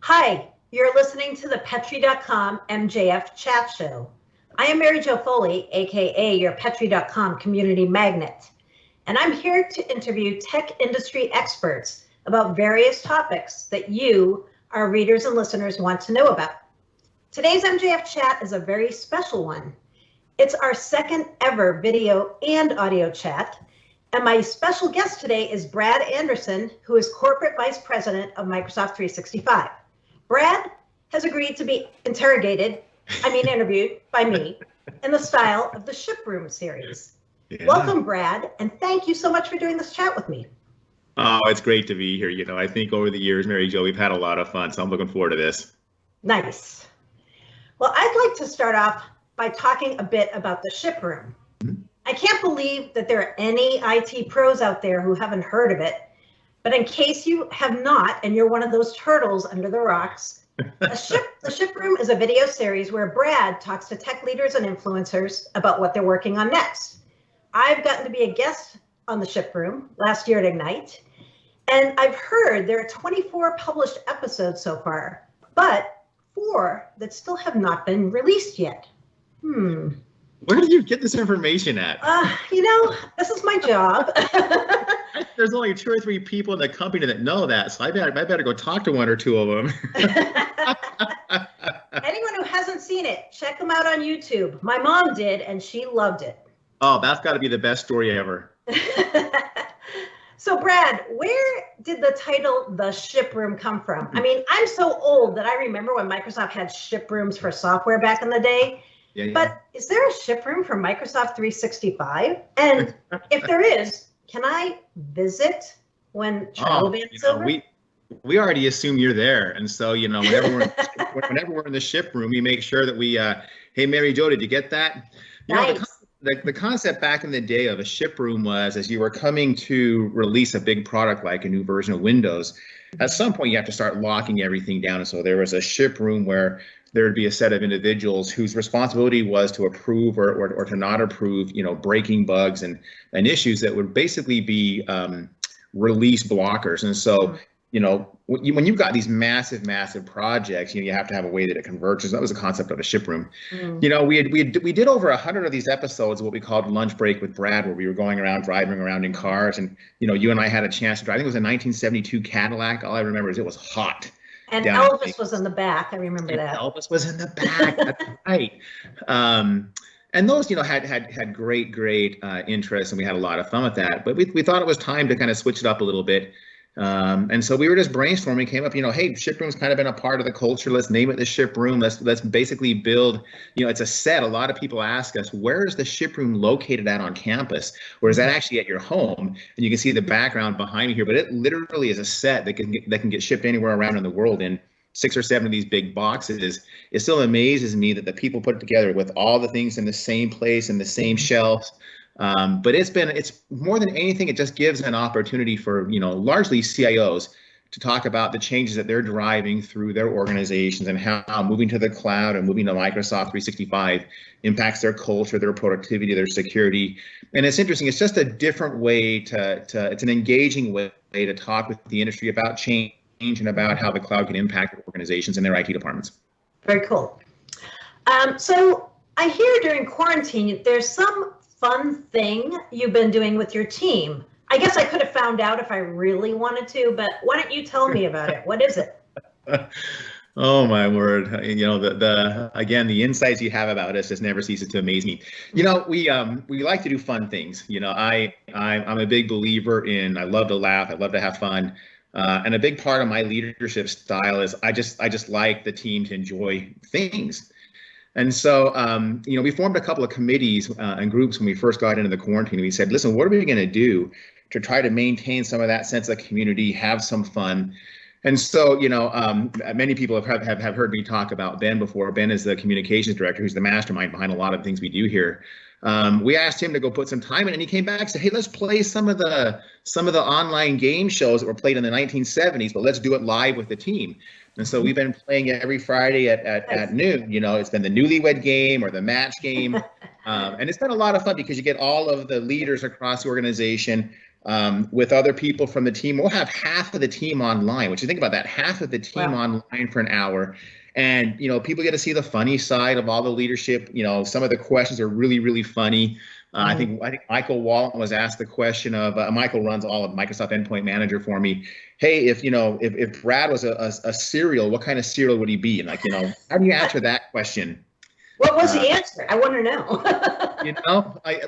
Hi, you're listening to the Petri.com MJF Chat Show. I am Mary Jo Foley, aka your Petri.com community magnet, and I'm here to interview tech industry experts about various topics that you, our readers and listeners, want to know about. Today's MJF Chat is a very special one. It's our second ever video and audio chat, and my special guest today is Brad Anderson, who is Corporate Vice President of Microsoft 365. Brad has agreed to be interviewed by me in the style of the Shiproom series. Yeah. Welcome, Brad, and thank you so much for doing this chat with me. Oh, it's great to be here. I think over the years, Mary Jo, we've had a lot of fun, so I'm looking forward to this. Nice. Well, I'd like to start off by talking a bit about the Shiproom. Mm-hmm. I can't believe that there are any IT pros out there who haven't heard of it. But in case you have not, and you're one of those turtles under the rocks, the Shiproom is a video series where Brad talks to tech leaders and influencers about what they're working on next. I've gotten to be a guest on the Shiproom last year at Ignite, and I've heard there are 24 published episodes so far, but 4 that still have not been released yet. Where did you get this information at? This is my job. There's only 2 or 3 people in the company that know that, so I better go talk to 1 or 2 of them. Anyone who hasn't seen it, check them out on YouTube. My mom did, and she loved it. Oh, that's got to be the best story ever. So, Brad, where did the title The Shiproom come from? I mean, I'm so old that I remember when Microsoft had Shiprooms for software back in the day. Yeah. But is there a Shiproom for Microsoft 365? And if there is, can I visit when travel ban's over? We already assume you're there, and so whenever we're in the Shiproom, we make sure that we, hey Mary Jo, did you get that? Nice. The concept back in the day of a Shiproom was, as you were coming to release a big product like a new version of Windows, at some point you have to start locking everything down. And so there was a Shiproom where there would be a set of individuals whose responsibility was to approve or to not approve, breaking bugs and issues that would basically be release blockers. And so, when you've got these massive projects, you have to have a way that it converges. That was the concept of a Shiproom. We did over 100 of these episodes, what we called Lunch Break with Brad, where we were going around, driving around in cars, and you and I had a chance to drive. I think it was a 1972 Cadillac. All I remember is it was hot. And Elvis was in the back. I remember that. Elvis was in the back. That's right. And those, had great interest, and we had a lot of fun with that. But we thought it was time to kind of switch it up a little bit. And so we were just brainstorming, came up, hey, Shiproom's kind of been a part of the culture. Let's name it the Shiproom. Let's basically build, it's a set. A lot of people ask us, where is the Shiproom located at on campus? Or is that actually at your home? And you can see the background behind me here, but it literally is a set that can get shipped anywhere around in the world in 6 or 7 of these big boxes. It still amazes me that the people put it together with all the things in the same place, in the same shelves. But it's more than anything, it just gives an opportunity for, largely CIOs to talk about the changes that they're driving through their organizations and how moving to the cloud and moving to Microsoft 365 impacts their culture, their productivity, their security. And it's interesting. It's just a different way it's an engaging way to talk with the industry about change and about how the cloud can impact organizations and their IT departments. Very cool. So I hear during quarantine, there's some fun thing you've been doing with your team. I guess I could have found out if I really wanted to, but why don't you tell me about it? What is it? Oh my word! Again, the insights you have about us just never ceases to amaze me. We like to do fun things. I'm a big believer in. I love to laugh. I love to have fun. And a big part of my leadership style is I just like the team to enjoy things. And so, we formed a couple of committees and groups when we first got into the quarantine. We said, listen, what are we going to do to try to maintain some of that sense of community, have some fun? And so, many people have heard me talk about Ben before. Ben is the communications director, who's the mastermind behind a lot of things we do here. We asked him to go put some time in, and he came back and said, hey, let's play some of the online game shows that were played in the 1970s, but let's do it live with the team. And so we've been playing every Friday at noon. It's been the newlywed game or the match game. And it's been a lot of fun because you get all of the leaders across the organization with other people from the team. We'll have half of the team online, which you think about that, half of the team Wow. online for an hour. And, people get to see the funny side of all the leadership. Some of the questions are really, really funny. I think Michael Walton was asked the question of, Michael runs all of Microsoft Endpoint Manager for me. Hey, if Brad was a cereal, what kind of cereal would he be? And how do you answer that question? What was the answer? I want to know.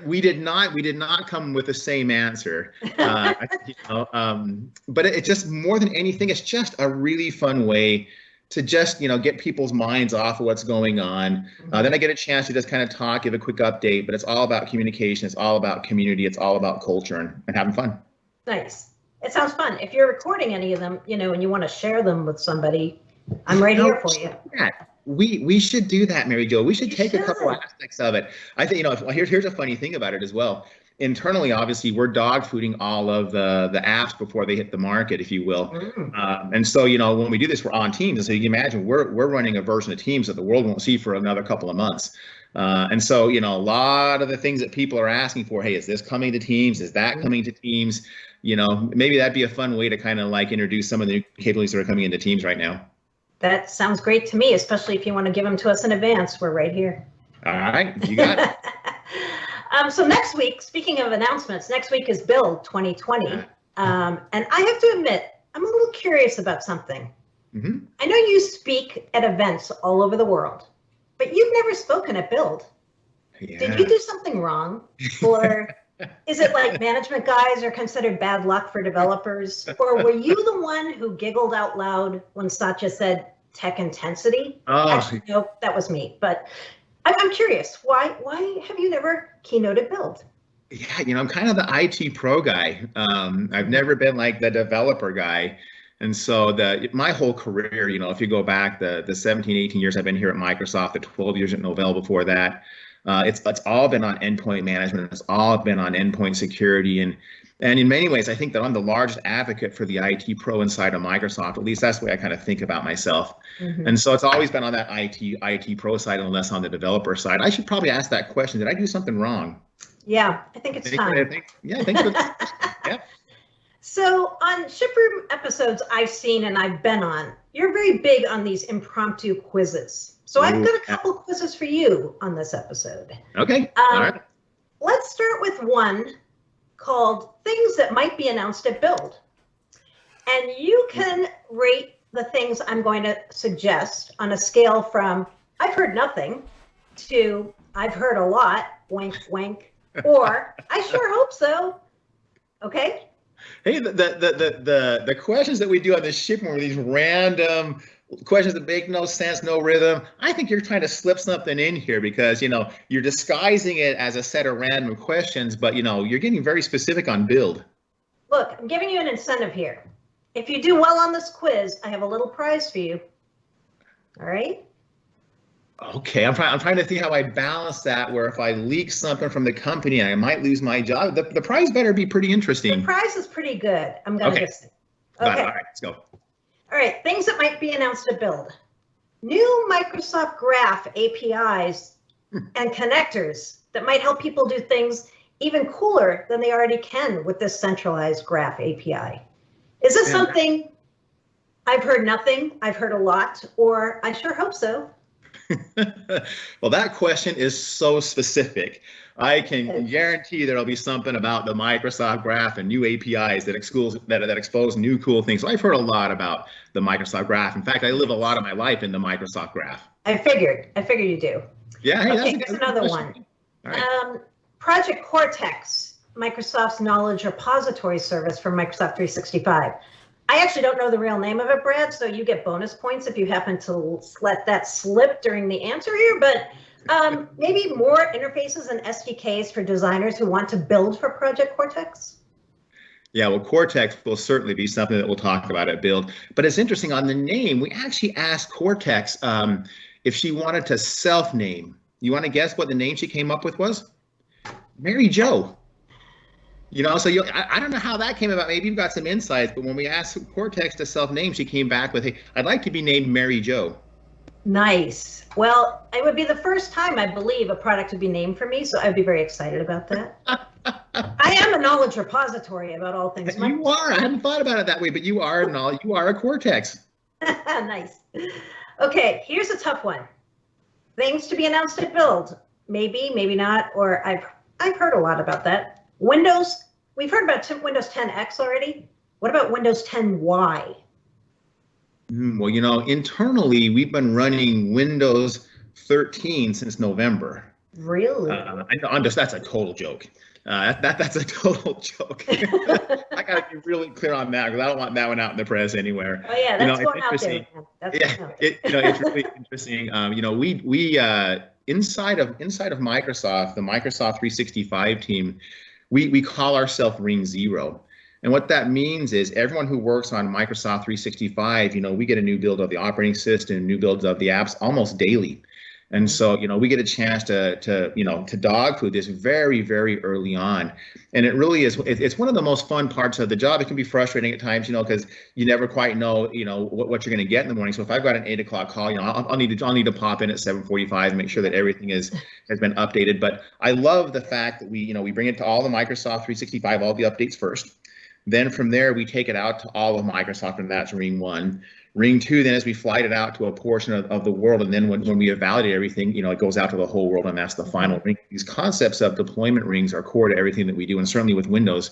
We did not come with the same answer. But it's just more than anything, it's just a really fun way to just, get people's minds off of what's going on. Then I get a chance to just kind of talk, give a quick update, but it's all about communication. It's all about community. It's all about culture and having fun. Nice. It sounds fun. If you're recording any of them, and you want to share them with somebody, I'm right here for you. Yeah. We should do that, Mary Jo. We should take a couple aspects of it. I think, here's a funny thing about it as well. Internally, obviously, we're dog fooding all of the apps before they hit the market, if you will. And so, when we do this, we're on Teams. And so you can imagine we're running a version of Teams that the world won't see for another couple of months. And so, a lot of the things that people are asking for, hey, is this coming to Teams? Is that coming to Teams? Maybe that'd be a fun way to kind of introduce some of the new capabilities that are coming into Teams right now. That sounds great to me, especially if you want to give them to us in advance. We're right here. All right, you got it. So next week, speaking of announcements, next week is Build 2020. And I have to admit, I'm a little curious about something. I know you speak at events all over the world, but you've never spoken at Build. Yeah. Did you do something wrong? Or is it like management guys are considered bad luck for developers? Or were you the one who giggled out loud when Satya said tech intensity? Actually, no, that was me. But I'm curious, why have you never keynoted Build? Yeah, I'm kind of the IT pro guy. I've never been like the developer guy. And so my whole career, if you go back the 17, 18 years I've been here at Microsoft, the 12 years at Novell before that, it's all been on endpoint management. It's all been on endpoint security. And in many ways, I think that I'm the largest advocate for the IT pro inside of Microsoft. At least that's the way I kind of think about myself. And so it's always been on that IT pro side and less on the developer side. I should probably ask that question. Did I do something wrong? Yeah, I think it's time. Thanks for the yeah. So on Shiproom episodes I've seen and I've been on, you're very big on these impromptu quizzes. So I've got a couple quizzes for you on this episode. Okay. All right. Let's start with one called Things That Might Be Announced at Build. And you can rate the things I'm going to suggest on a scale from I've heard nothing to I've heard a lot, wink, wink, or I sure hope so. Okay? Hey, the questions that we do on this Shiproom are these random questions that make no sense, no rhythm. I think you're trying to slip something in here because, you're disguising it as a set of random questions, but, you're getting very specific on Build. Look, I'm giving you an incentive here. If you do well on this quiz, I have a little prize for you. All right? Okay, I'm trying to think how I balance that, where if I leak something from the company, I might lose my job. The prize better be pretty interesting. The prize is pretty good. I'm going to say. Okay. All right, let's go. All right, things that might be announced at Build. New Microsoft Graph APIs and connectors that might help people do things even cooler than they already can with this centralized Graph API. Is this something I've heard nothing, I've heard a lot, or I sure hope so? Well, that question is so specific. I can guarantee there'll be something about the Microsoft Graph and new APIs that expose new cool things. So I've heard a lot about the Microsoft Graph. In fact, I live a lot of my life in the Microsoft Graph. I figured you do. Yeah. Hey, okay, here's another one. All right. Project Cortex, Microsoft's knowledge repository service for Microsoft 365. I actually don't know the real name of it, Brad, so you get bonus points if you happen to let that slip during the answer here, but maybe more interfaces and SDKs for designers who want to build for Project Cortex? Yeah, well, Cortex will certainly be something that we'll talk about at Build, but it's interesting on the name, we actually asked Cortex if she wanted to self-name. You want to guess what the name she came up with was? Mary Jo. So I don't know how that came about. Maybe you've got some insights, but when we asked Cortex to self-name, she came back with, hey, I'd like to be named Mary Jo. Nice. Well, it would be the first time, I believe, a product would be named for me, so I'd be very excited about that. I am a knowledge repository about all things. You are. I hadn't thought about it that way, but you are a cortex. Nice. Okay, here's a tough one. Things to be announced at Build. Maybe, maybe not, or I've heard a lot about that. Windows, we've heard about Windows 10X already. What about Windows 10Y? Well, internally, we've been running Windows 13 since November. Really? That's a total joke. That's a total joke. I got to be really clear on that because I don't want that one out in the press anywhere. Oh yeah, that's going out there. It's really interesting. We inside of Microsoft, the Microsoft 365 team, we call ourselves Ring Zero. And what that means is everyone who works on Microsoft 365, we get a new build of the operating system, new builds of the apps almost daily. And so, we get a chance to dog food this very, very early on. And it really is, it's one of the most fun parts of the job. It can be frustrating at times, because you never quite know, what you're going to get in the morning. So if I've got an 8 o'clock call, I'll need to pop in at 7:45 and make sure that everything has been updated. But I love the fact that we bring it to all the Microsoft 365, all the updates first. Then from there, we take it out to all of Microsoft, and that's Ring 1. Ring 2, then as we flight it out to a portion of the world, and then when we validate everything, it goes out to the whole world, and that's the final ring. These concepts of deployment rings are core to everything that we do, and certainly with Windows,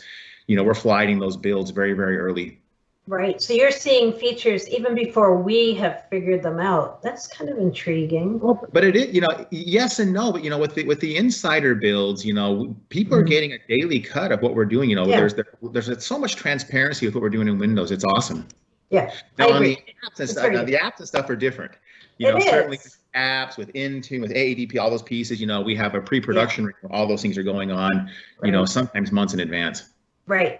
we're flighting those builds very, very early. Right. So you're seeing features even before we have figured them out. That's kind of intriguing. Well, but it is, yes and no. But with the insider builds, people are getting a daily cut of what we're doing. There's so much transparency with what we're doing in Windows. It's awesome. Yeah. Now on the apps and stuff, the apps and stuff are different. Certainly with apps, with Intune, with AADP, all those pieces. We have a pre-production ring where all those things are going on. Right. Sometimes months in advance. Right.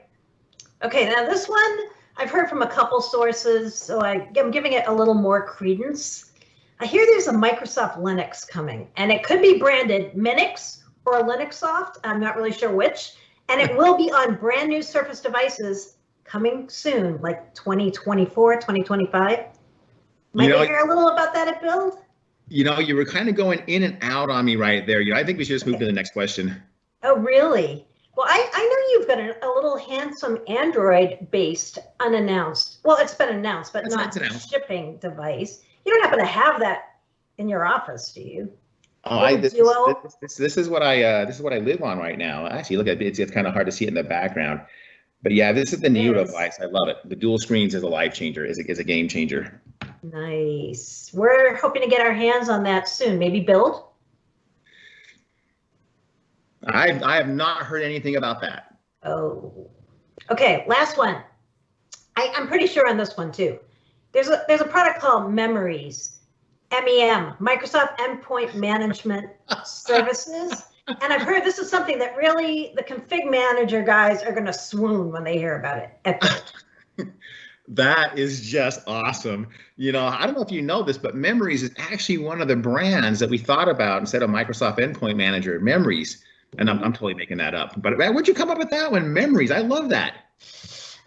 Okay. Now this one, I've heard from a couple sources, so I'm giving it a little more credence. I hear there's a Microsoft Linux coming, and it could be branded Minix or Linuxsoft. I'm not really sure which, and it will be on brand new Surface devices coming soon, like 2024, 2025. Might you hear a little about that at Build? You were kind of going in and out on me right there. I think we should just move to the next question. Oh, really? Well, I know you've got a little handsome Android-based unannounced. Well, it's been announced, but not shipping device. You don't happen to have that in your office, do you? Oh, this is what I live on right now. Actually, look at it. It's kind of hard to see it in the background, but yeah, this is the new device. I love it. The dual screens is a life changer. Is a game changer. Nice. We're hoping to get our hands on that soon. Maybe Build. I have not heard anything about that. Oh, okay. Last one. I'm pretty sure on this one too. There's a product called Memories, MEM, Microsoft Endpoint Management Services, and I've heard this is something that really the config manager guys are going to swoon when they hear about it. That is just awesome. I don't know if you know this, but Memories is actually one of the brands that we thought about instead of Microsoft Endpoint Manager. Memories. And I'm totally making that up. But where'd you come up with that one? Memories. I love that.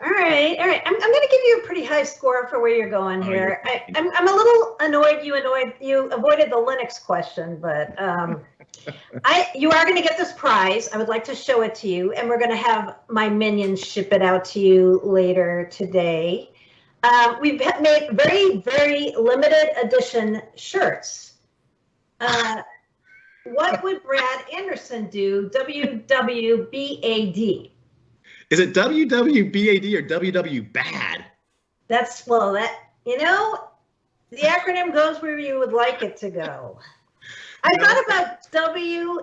All right. I'm going to give you a pretty high score for where you're going here. I'm a little annoyed you avoided the Linux question, but you are going to get this prize. I would like to show it to you, and we're going to have my minions ship it out to you later today. We've made very, very limited edition shirts. What would Brad Anderson do? WWBAD. Is it WWBAD or WW bad? The acronym goes where you would like it to go. I thought about WAAD,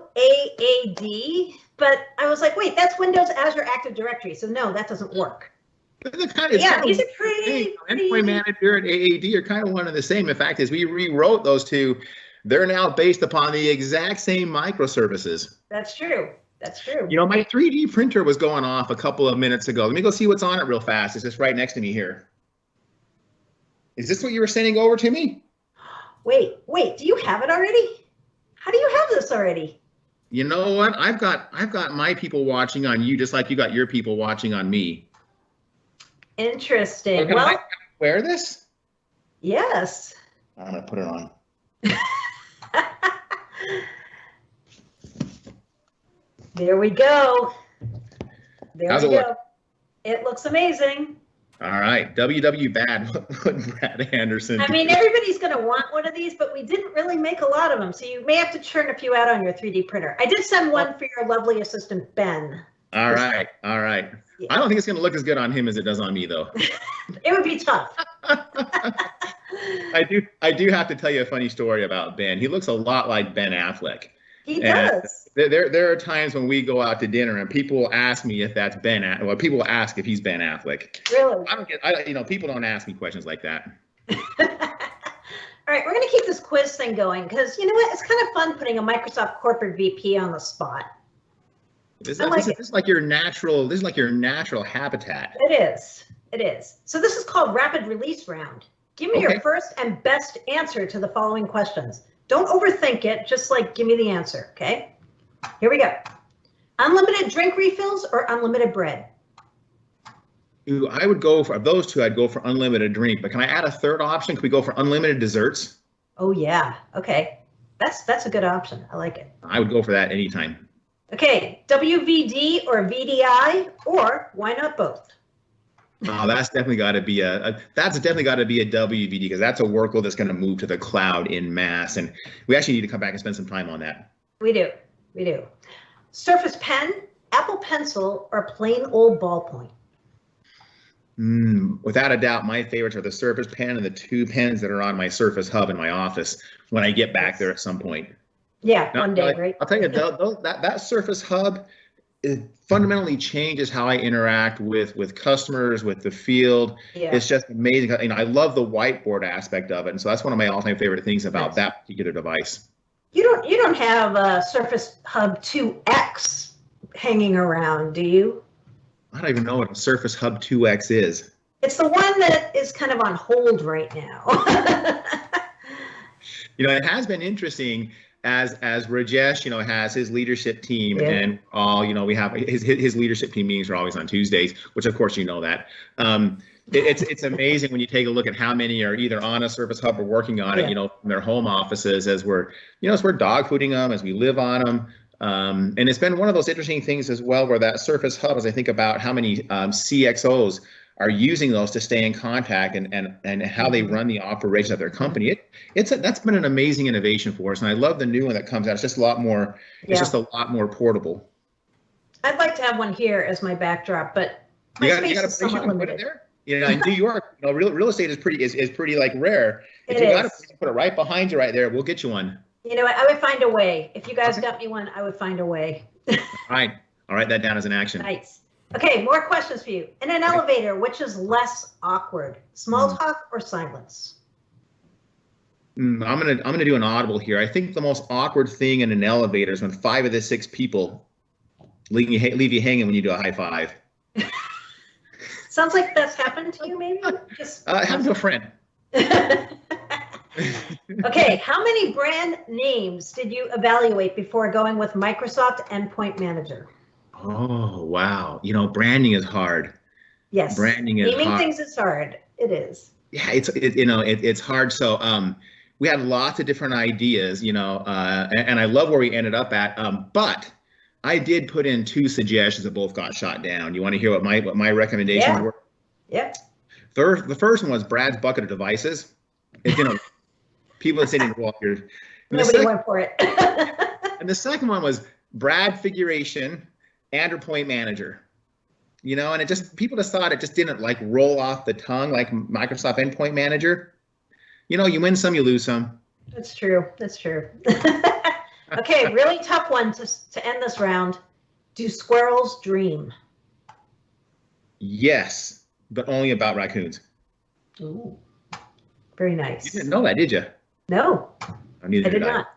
but I was like, wait, that's Windows Azure Active Directory. So no, that doesn't work. These are pretty. Endpoint Manager and AAD are kind of one and the same. In fact, as we rewrote those two, they're now based upon the exact same microservices. That's true. My 3D printer was going off a couple of minutes ago. Let me go see what's on it real fast. It's just right next to me here. Is this what you were sending over to me? Wait, do you have it already? How do you have this already? You know what? I've got my people watching on you just like you got your people watching on me. Interesting. Can I wear this? Yes. I'm going to put it on. There we go. There How's we it go. look? It looks amazing. All right, WW bad. What Brad Anderson? I mean, everybody's going to want one of these, but we didn't really make a lot of them, so you may have to churn a few out on your 3D printer. I did send one for your lovely assistant, Ben. All right, all right. Yeah. I don't think it's going to look as good on him as it does on me, though. It would be tough. I do have to tell you a funny story about Ben. He looks a lot like Ben Affleck. He And does. there are times when we go out to dinner and people will ask me if that's well, people will ask if he's Ben Affleck. Really? People don't ask me questions like that. All right, we're going to keep this quiz thing going because you know what? It's kind of fun putting a Microsoft corporate VP on the spot. This is like your natural. This is like your natural habitat. It is. It is. So this is called rapid release round. Give me your first and best answer to the following questions. Don't overthink it. Just like give me the answer. Okay. Here we go. Unlimited drink refills or unlimited bread? Ooh, I would go for those two. I'd go for unlimited drink. But can I add a third option? Can we go for unlimited desserts? Oh yeah. Okay. That's a good option. I like it. I would go for that anytime. Okay. WVD or VDI, or why not both? Oh, that's definitely got to be a WVD because that's a workload that's going to move to the cloud in mass, and we actually need to come back and spend some time on that. We do. Surface Pen, Apple Pencil, or plain old ballpoint? Without a doubt, my favorites are the Surface Pen and the two pens that are on my Surface Hub in my office when I get back there at some point. Yeah, one day, right? I'll tell you, that Surface Hub, it fundamentally changes how I interact with customers, with the field. Yeah. It's just amazing. I love the whiteboard aspect of it, and so that's one of my all-time favorite things about that particular device. You don't have a Surface Hub 2X hanging around, do you? I don't even know what a Surface Hub 2X is. It's the one that is kind of on hold right now. It has been interesting as Rajesh, has his leadership team, and all, we have his leadership team meetings are always on Tuesdays, which of course that. It's amazing when you take a look at how many are either on a Surface Hub or working on it, from their home offices as we're dog fooding them, as we live on them. And it's been one of those interesting things as well, where that Surface Hub, as I think about how many CXOs are using those to stay in contact and how they run the operations of their company. That's been an amazing innovation for us, and I love the new one that comes out. It's just a lot more. It's just a lot more portable. I'd like to have one here as my backdrop, but my space is somewhat limited. In New York, real estate is pretty like rare. If you got to put it right behind you, right there, we'll get you one. I would find a way. If you guys got me one, I would find a way. All right, I'll write that down as an action. Nice. Okay, more questions for you. In an elevator, which is less awkward, small talk or silence? I'm gonna do an audible here. I think the most awkward thing in an elevator is when 5 of the 6 people leave you hanging when you do a high five. Sounds like that's happened to you, maybe? Happened to a friend. Okay, how many brand names did you evaluate before going with Microsoft Endpoint Manager? Oh, wow. Branding is hard. Yes. Branding is hard. Naming things is hard. It is. Yeah, it's hard. So we had lots of different ideas, and I love where we ended up at. But I did put in 2 suggestions that both got shot down. You want to hear what my recommendations were? Yeah. The first one was Brad's bucket of devices. People are sitting walk here. Nobody went for it. And the second one was Brad Figuration and Point Manager. And it just, people just thought it just didn't like roll off the tongue like Microsoft Endpoint Manager. You win some, you lose some. That's true. Okay, really tough one to end this round. Do squirrels dream? Yes, but only about raccoons. Ooh, very nice. You didn't know that, did you? No, I did not.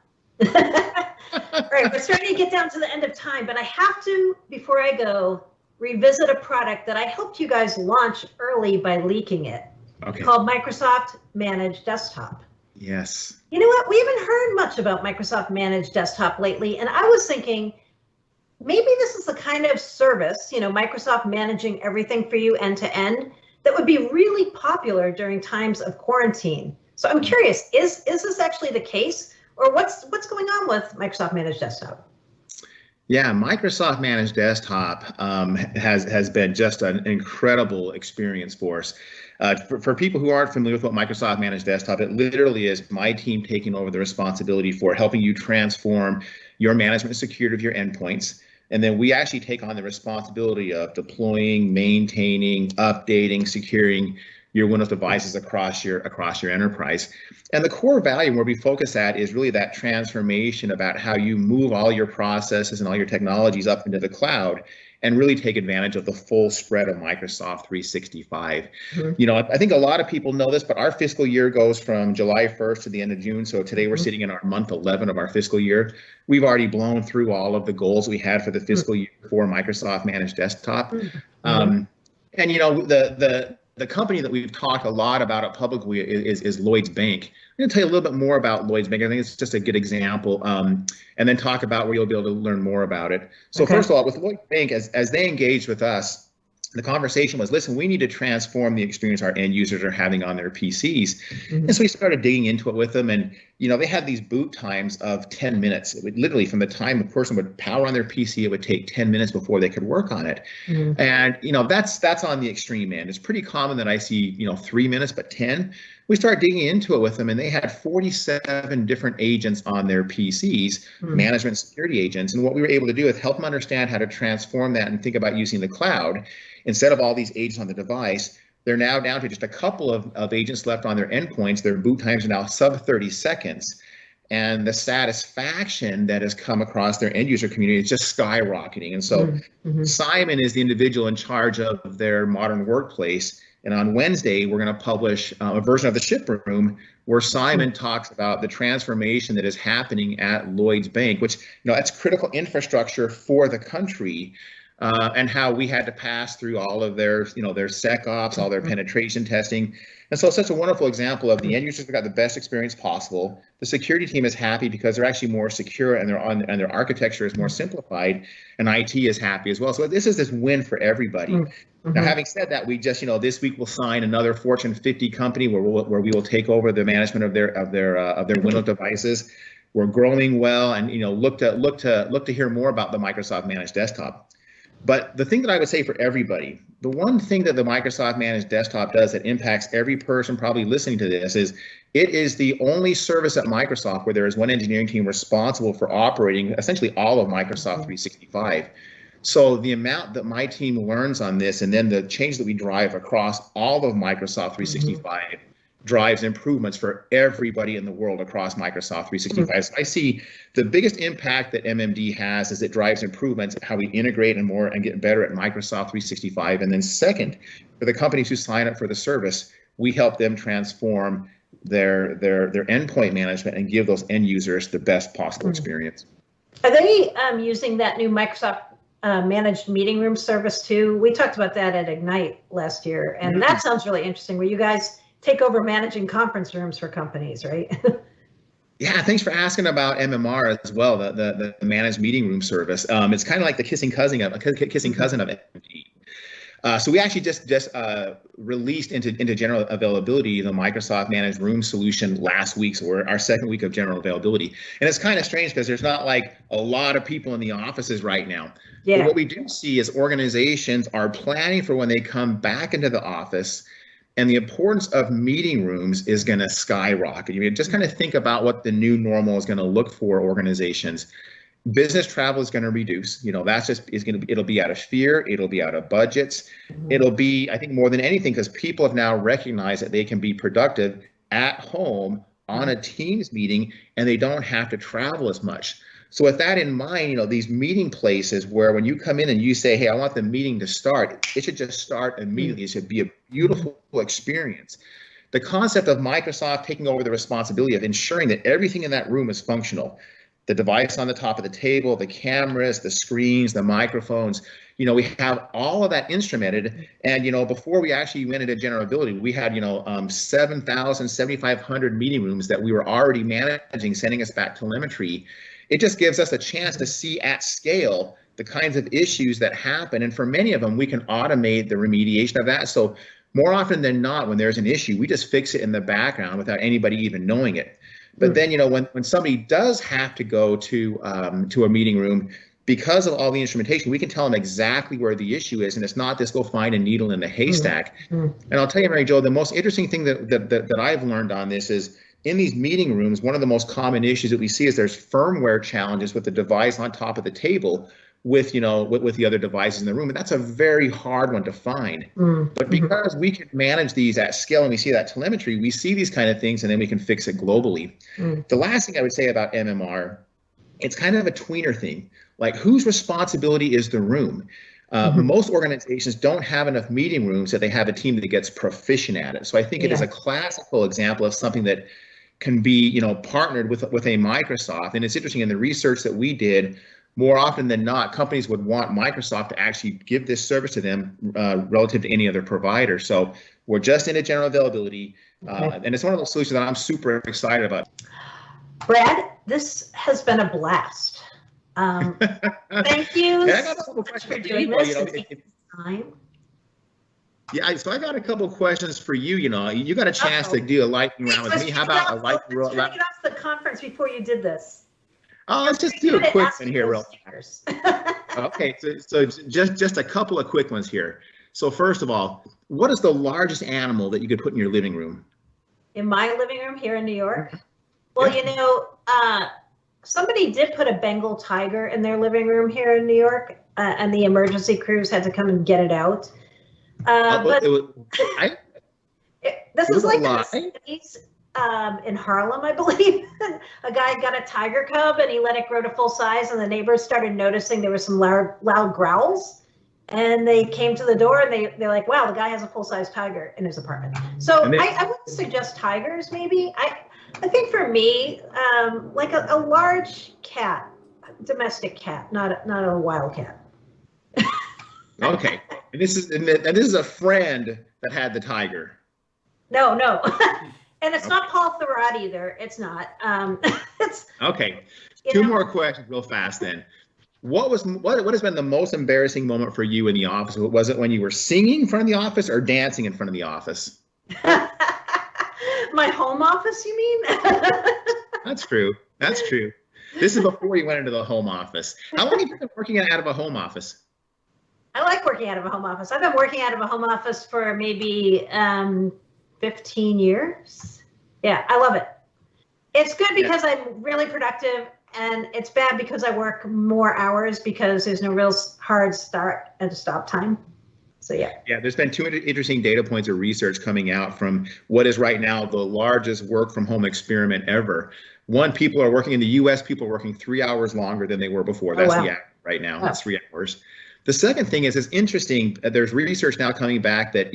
All right, we're starting to get down to the end of time, but I have to, before I go, revisit a product that I helped you guys launch early by leaking it. Okay. Called Microsoft Managed Desktop. Yes. You know what? We haven't heard much about Microsoft Managed Desktop lately, and I was thinking maybe this is the kind of service, Microsoft managing everything for you end to end, that would be really popular during times of quarantine. So I'm curious, is this actually the case, or what's going on with Microsoft Managed Desktop? Yeah, Microsoft Managed Desktop has been just an incredible experience for us. For people who aren't familiar with what Microsoft Managed Desktop, it literally is my team taking over the responsibility for helping you transform your management and security of your endpoints. And then we actually take on the responsibility of deploying, maintaining, updating, securing your Windows devices across your enterprise. And the core value where we focus at is really that transformation about how you move all your processes and all your technologies up into the cloud and really take advantage of the full spread of Microsoft 365. Mm-hmm. You know, I think a lot of people know this, but our fiscal year goes from July 1st to the end of June. So today we're sitting in our month 11 of our fiscal year. We've already blown through all of the goals we had for the fiscal year for Microsoft Managed Desktop. And you know, the company that we've talked a lot about it publicly is Lloyds Bank. I'm going to tell you a little bit more about Lloyds Bank. I think it's just a good example, and then talk about where you'll be able to learn more about it. So First of all, with Lloyds Bank, as they engaged with us, the conversation was, listen, we need to transform the experience our end users are having on their PCs. And so we started digging into it with them. And, you know, they had these boot times of 10 minutes. It would literally, from the time a person would power on their PC, it would take 10 minutes before they could work on it. And, you know, that's on the extreme end. It's pretty common that I see, you know, 3 minutes, but 10. We started digging into it with them, and they had 47 different agents on their PCs, management security agents. And what we were able to do is help them understand how to transform that and think about using the cloud. Instead of all these agents on the device, they're now down to just a couple of agents left on their endpoints. Their boot times are now sub 30 seconds. And the satisfaction that has come across their end user community is just skyrocketing. And so Simon is the individual in charge of their modern workplace. And on Wednesday, we're going to publish a version of the Shiproom where Simon talks about the transformation that is happening at Lloyds Bank, which, you know, that's critical infrastructure for the country, and how we had to pass through all of their, you know, their SecOps, all their penetration testing. And so it's such a wonderful example of the end users have got the best experience possible. The security team is happy because they're actually more secure and their architecture is more simplified, and IT is happy as well. So this is this win for everybody. Now, having said that, we just, you know, this week we'll sign another Fortune 50 company where we will take over the management of their Windows devices. We're growing well, and, you know, look to hear more about the Microsoft Managed Desktop. But the thing that I would say for everybody, the one thing that the Microsoft Managed Desktop does that impacts every person probably listening to this is it is the only service at Microsoft where there is one engineering team responsible for operating essentially all of Microsoft 365. So the amount that my team learns on this, and then the change that we drive across all of Microsoft 365 drives improvements for everybody in the world across Microsoft 365. So I see the biggest impact that MMD has is it drives improvements how we integrate and get better at Microsoft 365. And then second, for the companies who sign up for the service, we help them transform their endpoint management and give those end users the best possible experience. Are they using that new Microsoft managed meeting room service too? We talked about that at Ignite last year, and that sounds really interesting, where you guys take over managing conference rooms for companies, right? Yeah, thanks for asking about MMR as well, the managed meeting room service. It's kind of like the kissing cousin of MMD. So we actually just released into general availability the Microsoft Managed Room solution last week. So we're our second week of general availability. And it's kind of strange because there's not like a lot of people in the offices right now. Yeah. But what we do see is organizations are planning for when they come back into the office, and the importance of meeting rooms is going to skyrocket. You just kind of think about what the new normal is going to look for organizations. Business travel is going to reduce. You know, it'll be out of fear. It'll be out of budgets. It'll be, I think, more than anything, because people have now recognized that they can be productive at home on a Teams meeting, and they don't have to travel as much. So with that in mind, you know, these meeting places where when you come in and you say, hey, I want the meeting to start, it should just start immediately. It should be a beautiful experience. The concept of Microsoft taking over the responsibility of ensuring that everything in that room is functional. The device on the top of the table, the cameras, the screens, the microphones, you know, we have all of that instrumented. And, you know, before we actually went into general availability, we had, you know, 7,000, 7,500 meeting rooms that we were already managing, sending us back telemetry. It just gives us a chance to see at scale the kinds of issues that happen. And for many of them, we can automate the remediation of that. So More often than not, when there's an issue, we just fix it in the background without anybody even knowing it. But then, when somebody does have to go to a meeting room, because of all the instrumentation, we can tell them exactly where the issue is, and it's not just go find a needle in the haystack. And I'll tell you, Mary Jo, the most interesting thing that I've learned on this is in these meeting rooms, one of the most common issues that we see is there's firmware challenges with the device on top of the table with the other devices in the room, and that's a very hard one to find. But because we can manage these at scale and we see that telemetry, we see these kind of things, and then we can fix it globally. The last thing I would say about MMR, it's kind of a tweener thing. Like, whose responsibility is the room? Most organizations don't have enough meeting rooms that they have a team that gets proficient at it. So I think it is a classical example of something that can be, partnered with a Microsoft. And it's interesting, in the research that we did, more often than not, companies would want Microsoft to actually give this service to them relative to any other provider. So we're just in a general availability, and it's one of those solutions that I'm super excited about. Brad, this has been a blast. Thank you for doing this and taking time. Yeah, so I got a couple of questions for you. You got a chance to do a lightning round with me. How about a lightning round? Let's get off the conference before you did this. Oh, let's just do a quick one here, real fast. Okay, so just a couple of quick ones here. So first of all, what is the largest animal that you could put in your living room? In my living room here in New York? Well, somebody did put a Bengal tiger in their living room here in New York, and the emergency crews had to come and get it out. This is like in the 70s in Harlem, I believe. A guy got a tiger cub and he let it grow to full size, and the neighbors started noticing there were some loud growls, and they came to the door and they're like, wow, the guy has a full-size tiger in his apartment. So I wouldn't suggest tigers, maybe. I think for me, like a large cat, domestic cat, not a wild cat. Okay, and this is a friend that had the tiger. No, and it's not Paul Thurrott either. It's not. It's okay. Two more questions, real fast. Then, what has been the most embarrassing moment for you in the office? Was it when you were singing in front of the office or dancing in front of the office? My home office, you mean? That's true. This is before you went into the home office. How long have you been working out of a home office? I like working out of a home office. I've been working out of a home office for maybe 15 years. Yeah, I love it. It's good because I'm really productive, and it's bad because I work more hours because there's no real hard start and stop time. So yeah, there's been two interesting data points of research coming out from what is right now the largest work from home experiment ever. One, people are working in the US, people are working 3 hours longer than they were before. That's the average right now. That's 3 hours. The second thing is, it's interesting. There's research now coming back that,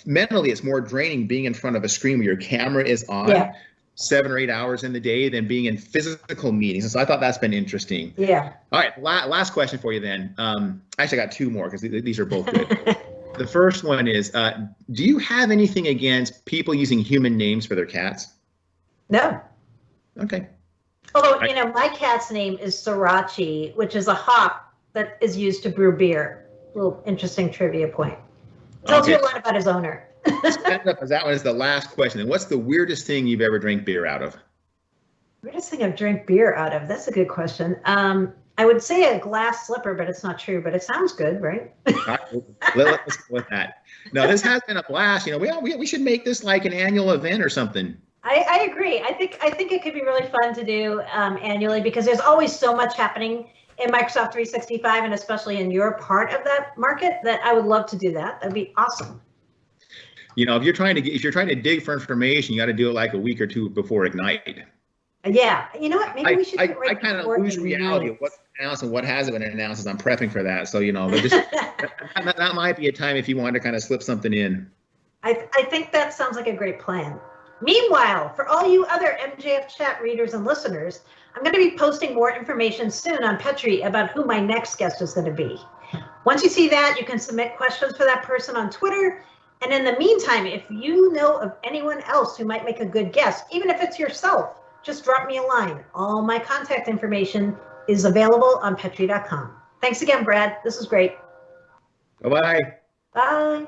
mentally it's more draining being in front of a screen where your camera is on 7 or 8 hours in the day than being in physical meetings. And so I thought that's been interesting. Yeah. All right. Last question for you then. Actually, I got two more because these are both good. The first one is, do you have anything against people using human names for their cats? No. Okay. Although, my cat's name is Sriracha, which is a hop that is used to brew beer. A little interesting trivia point. Tells you a lot about his owner. That one is the last question. And what's the weirdest thing you've ever drank beer out of? Weirdest thing I've drank beer out of? That's a good question. I would say a glass slipper, but it's not true. But it sounds good, right? Let's go with that. No, this has been a blast. We should make this like an annual event or something. I agree. I think it could be really fun to do annually because there's always so much happening in Microsoft 365 and especially in your part of that market that I would love to do that. That'd be awesome. If you're trying to dig for information, you got to do it like a week or two before Ignite. Yeah, you know what? Maybe we should do it right I kind of lose reality of what's announced and what hasn't been announced as I'm prepping for that. So that might be a time if you want to kind of slip something in. I think that sounds like a great plan. Meanwhile, for all you other MJF chat readers and listeners, I'm going to be posting more information soon on Petri about who my next guest is going to be. Once you see that, you can submit questions for that person on Twitter. And in the meantime, if you know of anyone else who might make a good guest, even if it's yourself, just drop me a line. All my contact information is available on Petri.com. Thanks again, Brad. This is great. Bye-bye. Bye.